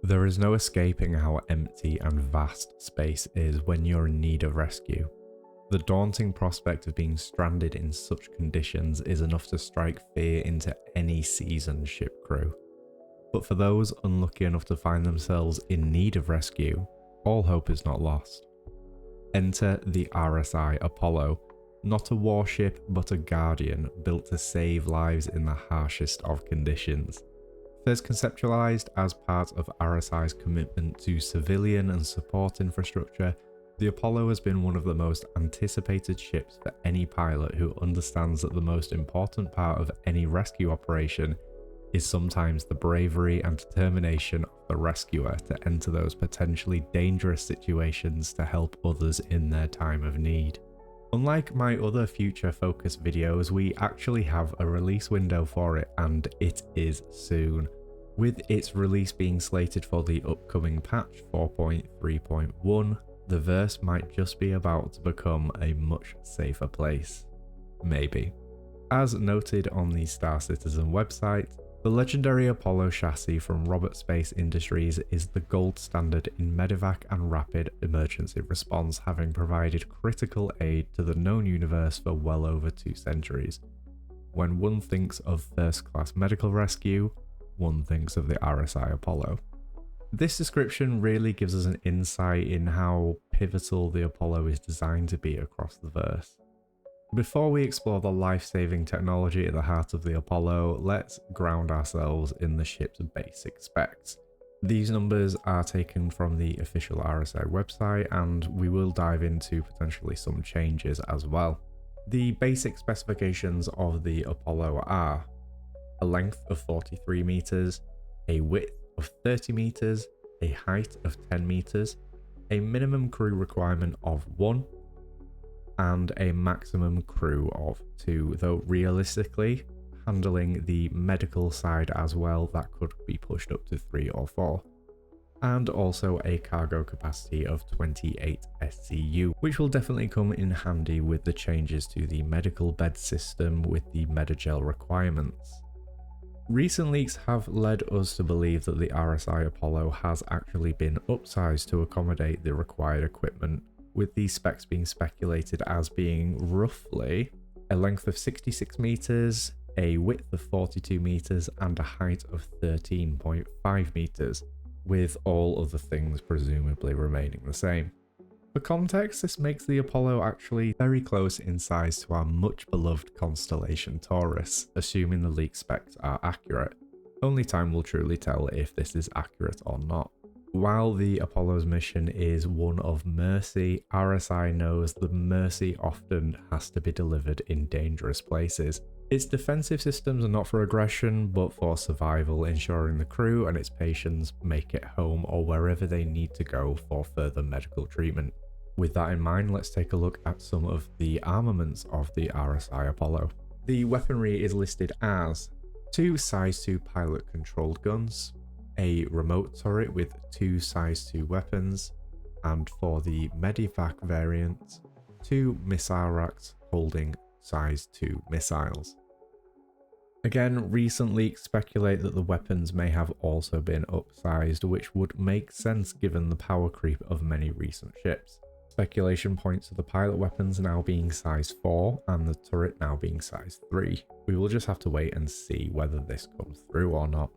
There is no escaping how empty and vast space is when you're in need of rescue. The daunting prospect of being stranded in such conditions is enough to strike fear into any seasoned ship crew. But for those unlucky enough to find themselves in need of rescue, all hope is not lost. Enter the RSI Apollo, not a warship but a guardian built to save lives in the harshest of conditions. First conceptualized as part of RSI's commitment to civilian and support infrastructure, the Apollo has been one of the most anticipated ships for any pilot who understands that the most important part of any rescue operation is sometimes the bravery and determination of the rescuer to enter those potentially dangerous situations to help others in their time of need. Unlike my other future-focused videos, we actually have a release window for it, and it is soon. With its release being slated for the upcoming patch 4.3.1, the verse might just be about to become a much safer place. Maybe. As noted on the Star Citizen website, the legendary Apollo chassis from Roberts Space Industries is the gold standard in medevac and rapid emergency response, having provided critical aid to the known universe for well over 2 centuries. When one thinks of first-class medical rescue, one thinks of the RSI Apollo. This description really gives us an insight in how pivotal the Apollo is designed to be across the verse. Before we explore the life-saving technology at the heart of the Apollo, let's ground ourselves in the ship's basic specs. These numbers are taken from the official RSI website, and we will dive into potentially some changes as well. The basic specifications of the Apollo are a length of 43 meters, a width of 30 meters, a height of 10 meters, a minimum crew requirement of 1, and a maximum crew of 2, though realistically, handling the medical side as well, that could be pushed up to 3 or 4. And also a cargo capacity of 28 SCU, which will definitely come in handy with the changes to the medical bed system with the Medigel requirements. Recent leaks have led us to believe that the RSI Apollo has actually been upsized to accommodate the required equipment, with these specs being speculated as being roughly a length of 66 meters, a width of 42 meters, and a height of 13.5 meters, with all other things presumably remaining the same. For context, this makes the Apollo actually very close in size to our much beloved constellation Taurus, assuming the leak specs are accurate. Only time will truly tell if this is accurate or not. While the Apollo's mission is one of mercy, RSI knows the mercy often has to be delivered in dangerous places. Its defensive systems are not for aggression, but for survival, ensuring the crew and its patients make it home or wherever they need to go for further medical treatment. With that in mind, let's take a look at some of the armaments of the RSI Apollo. The weaponry is listed as 2 size 2 pilot-controlled guns, a remote turret with 2 size 2 weapons, and for the Medivac variant, 2 missile racks holding size 2 missiles. Again, recent leaks speculate that the weapons may have also been upsized, which would make sense given the power creep of many recent ships. Speculation points to the pilot weapons now being size 4 and the turret now being size 3. We will just have to wait and see whether this comes through or not.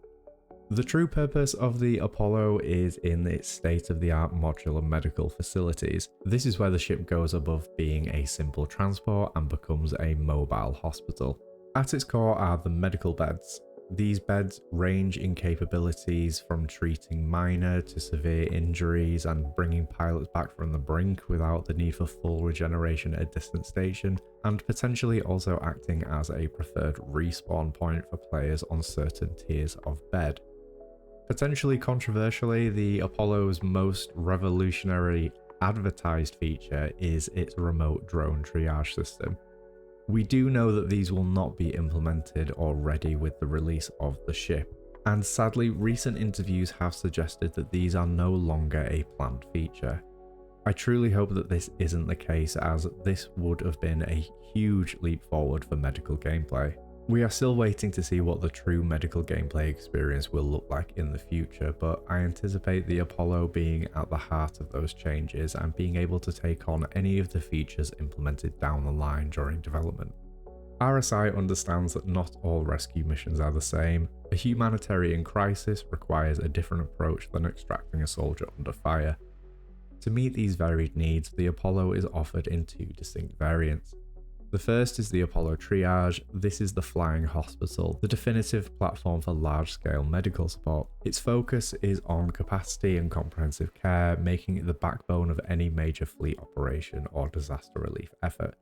The true purpose of the Apollo is in its state-of-the-art modular medical facilities. This is where the ship goes above being a simple transport and becomes a mobile hospital. At its core are the medical beds. These beds range in capabilities from treating minor to severe injuries and bringing pilots back from the brink without the need for full regeneration at a distant station, and potentially also acting as a preferred respawn point for players on certain tiers of bed. Potentially controversially, the Apollo's most revolutionary advertised feature is its remote drone triage system. We do know that these will not be implemented or ready with the release of the ship, and sadly recent interviews have suggested that these are no longer a planned feature. I truly hope that this isn't the case, as this would have been a huge leap forward for medical gameplay. We are still waiting to see what the true medical gameplay experience will look like in the future, but I anticipate the Apollo being at the heart of those changes and being able to take on any of the features implemented down the line during development. RSI understands that not all rescue missions are the same. A humanitarian crisis requires a different approach than extracting a soldier under fire. To meet these varied needs, the Apollo is offered in two distinct variants. The first is the Apollo Triage. This is the flying hospital, the definitive platform for large-scale medical support. Its focus is on capacity and comprehensive care, making it the backbone of any major fleet operation or disaster relief effort.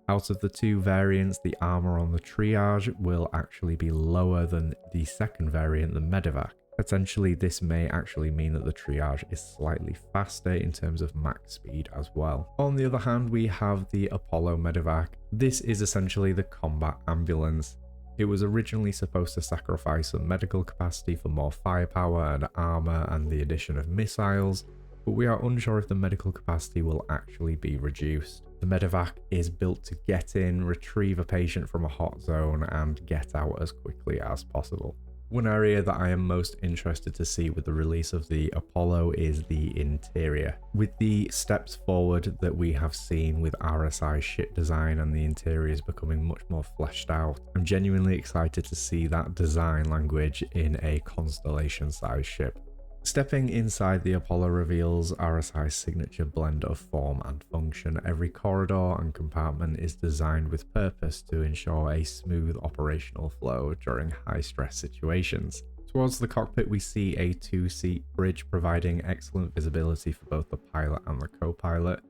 Out of the two variants, the armor on the Triage will actually be lower than the second variant, the Medivac. Potentially, this may actually mean that the Triage is slightly faster in terms of max speed as well. On the other hand, we have the Apollo Medivac. This is essentially the combat ambulance. It was originally supposed to sacrifice some medical capacity for more firepower and armor and the addition of missiles, but we are unsure if the medical capacity will actually be reduced. The Medivac is built to get in, retrieve a patient from a hot zone, and get out as quickly as possible. One area that I am most interested to see with the release of the Apollo is the interior. With the steps forward that we have seen with RSI ship design and the interiors becoming much more fleshed out, I'm genuinely excited to see that design language in a constellation-sized ship. Stepping inside the Apollo reveals RSI's signature blend of form and function. Every corridor and compartment is designed with purpose to ensure a smooth operational flow during high-stress situations. Towards the cockpit, we see a two-seat bridge providing excellent visibility for both the pilot and the co-pilot.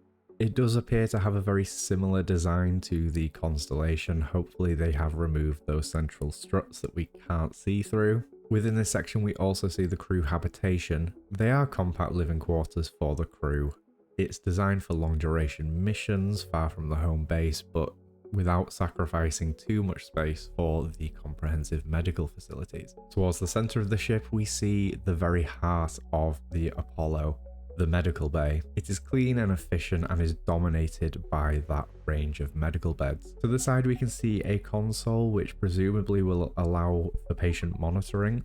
It does appear to have a very similar design to the Constellation. Hopefully they have removed those central struts that we can't see through. Within this section, we also see the crew habitation. They are compact living quarters for the crew. It's designed for long duration missions far from the home base, but without sacrificing too much space for the comprehensive medical facilities. Towards the center of the ship, we see the very heart of the Apollo, the medical bay. It is clean and efficient and is dominated by that range of medical beds. To the side we can see a console which presumably will allow for patient monitoring.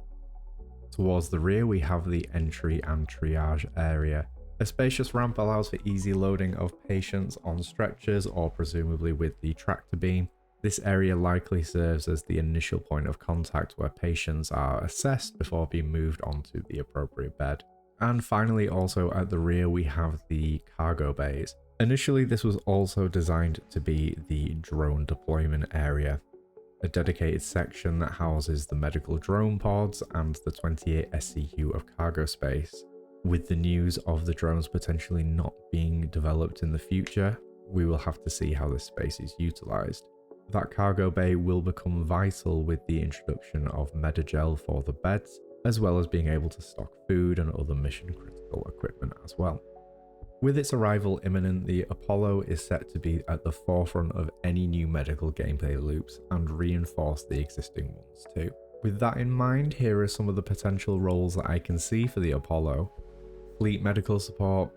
Towards the rear we have the entry and triage area. A spacious ramp allows for easy loading of patients on stretchers or presumably with the tractor beam. This area likely serves as the initial point of contact where patients are assessed before being moved onto the appropriate bed. And finally, also at the rear, we have the cargo bays. Initially, this was also designed to be the drone deployment area, a dedicated section that houses the medical drone pods and the 28 SCU of cargo space. With the news of the drones potentially not being developed in the future, we will have to see how this space is utilized. That cargo bay will become vital with the introduction of Medigel for the beds, as well as being able to stock food and other mission critical equipment as well. With its arrival imminent, the Apollo is set to be at the forefront of any new medical gameplay loops and reinforce the existing ones too. With that in mind, here are some of the potential roles that I can see for the Apollo. Fleet medical support,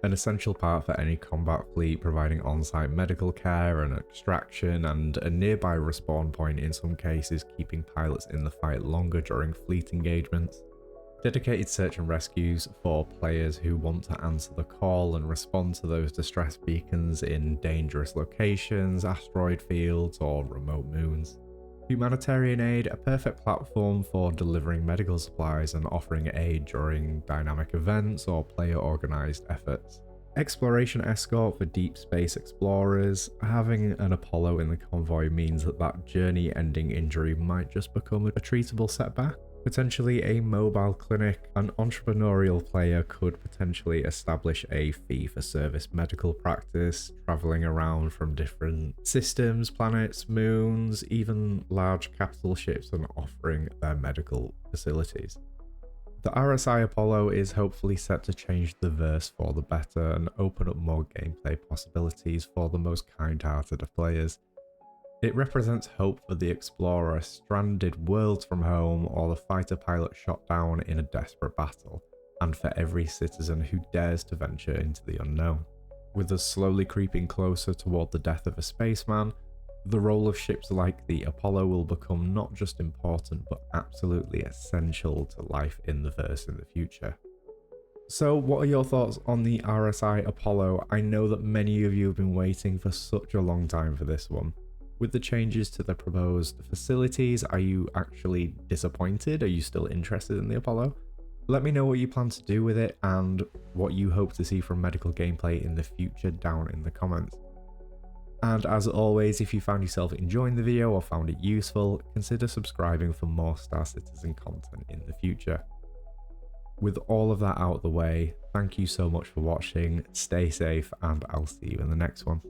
an essential part for any combat fleet, providing on-site medical care and extraction, and a nearby respawn point in some cases, keeping pilots in the fight longer during fleet engagements. Dedicated search and rescues for players who want to answer the call and respond to those distress beacons in dangerous locations, asteroid fields, or remote moons. Humanitarian aid, a perfect platform for delivering medical supplies and offering aid during dynamic events or player-organized efforts. Exploration escort for deep space explorers. Having an Apollo in the convoy means that journey-ending injury might just become a treatable setback. Potentially a mobile clinic. An entrepreneurial player could potentially establish a fee-for-service medical practice, traveling around from different systems, planets, moons, even large capital ships, and offering their medical facilities. The RSI Apollo is hopefully set to change the verse for the better and open up more gameplay possibilities for the most kind-hearted of players. It represents hope for the explorer stranded worlds from home or the fighter pilot shot down in a desperate battle, and for every citizen who dares to venture into the unknown. With us slowly creeping closer toward the death of a spaceman, The role of ships like the Apollo will become not just important, but absolutely essential to life in the verse in the future. So what are your thoughts on the RSI Apollo? I know that many of you have been waiting for such a long time for this one. With the changes to the proposed facilities, are you actually disappointed? Are you still interested in the Apollo? Let me know what you plan to do with it and what you hope to see from medical gameplay in the future down in the comments. And as always, if you found yourself enjoying the video or found it useful, consider subscribing for more Star Citizen content in the future. With all of that out of the way, thank you so much for watching, stay safe, and I'll see you in the next one.